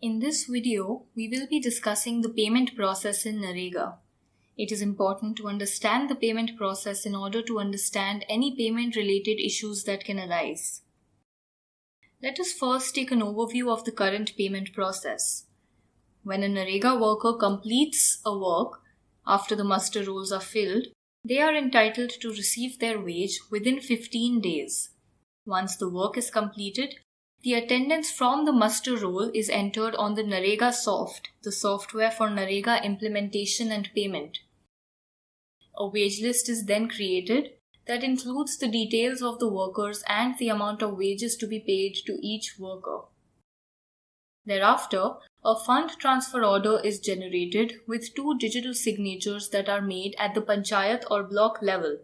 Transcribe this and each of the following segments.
In this video, we will be discussing the payment process in NREGA. It is important to understand the payment process in order to understand any payment-related issues that can arise. Let us first take an overview of the current payment process. When a NREGA worker completes a work after the muster rolls are filled, they are entitled to receive their wage within 15 days. Once the work is completed, the attendance from the muster roll is entered on the NREGA Soft, the software for NREGA implementation and payment. A wage list is then created that includes the details of the workers and the amount of wages to be paid to each worker. Thereafter, a fund transfer order is generated with 2 digital signatures that are made at the panchayat or block level.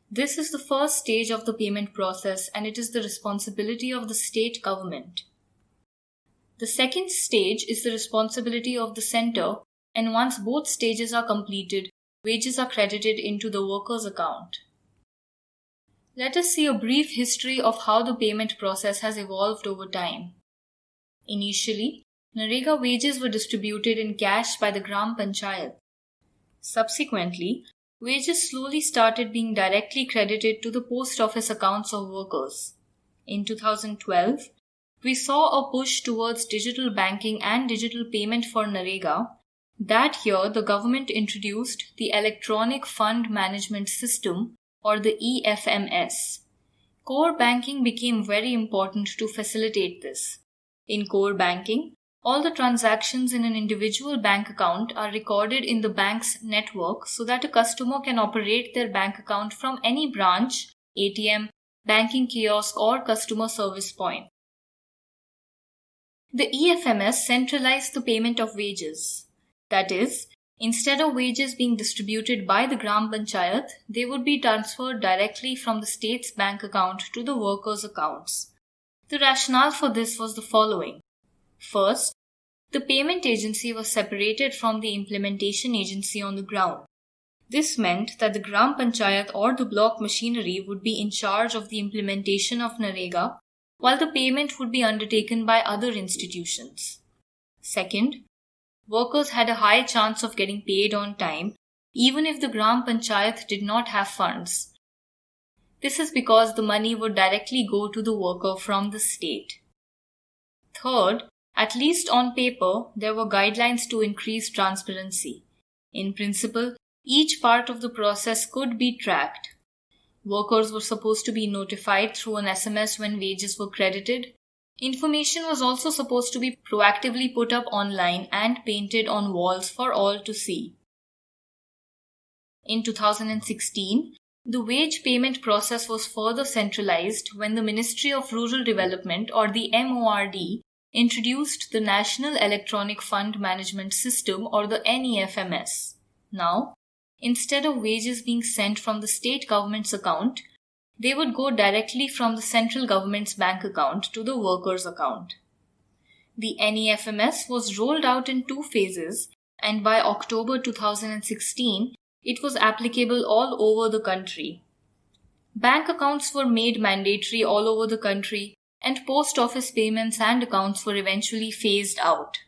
This is the first stage of the payment process and it is the responsibility of the state government. The second stage is the responsibility of the center, and once both stages are completed, wages are credited into the worker's account. Let us see a brief history of how the payment process has evolved over time. Initially, NREGA wages were distributed in cash by the Gram Panchayat. Subsequently, wages slowly started being directly credited to the post office accounts of workers. In 2012, we saw a push towards digital banking and digital payment for NREGA. That year, the government introduced the Electronic Fund Management System, or the e-FMS. Core banking became very important to facilitate this. In core banking, all the transactions in an individual bank account are recorded in the bank's network so that a customer can operate their bank account from any branch, ATM, banking kiosk, or customer service point. The e-FMS centralized the payment of wages. That is, instead of wages being distributed by the Gram Panchayat, they would be transferred directly from the state's bank account to the workers' accounts. The rationale for this was the following. First, the payment agency was separated from the implementation agency on the ground. This meant that the Gram Panchayat or the block machinery would be in charge of the implementation of NREGA, while the payment would be undertaken by other institutions. Second, workers had a high chance of getting paid on time, even if the Gram Panchayat did not have funds. This is because the money would directly go to the worker from the state. Third, at least on paper, there were guidelines to increase transparency. In principle, each part of the process could be tracked. Workers were supposed to be notified through an SMS when wages were credited. Information was also supposed to be proactively put up online and painted on walls for all to see. In 2016, the wage payment process was further centralized when the Ministry of Rural Development, or the MORD, introduced the National Electronic Fund Management System, or the e-FMS. Now, instead of wages being sent from the state government's account, they would go directly from the central government's bank account to the worker's account. The e-FMS was rolled out in 2 phases, and by October 2016, it was applicable all over the country. Bank accounts were made mandatory all over the country, and post office payments and accounts were eventually phased out.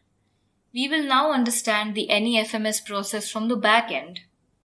We will now understand the e-FMS process from the back end.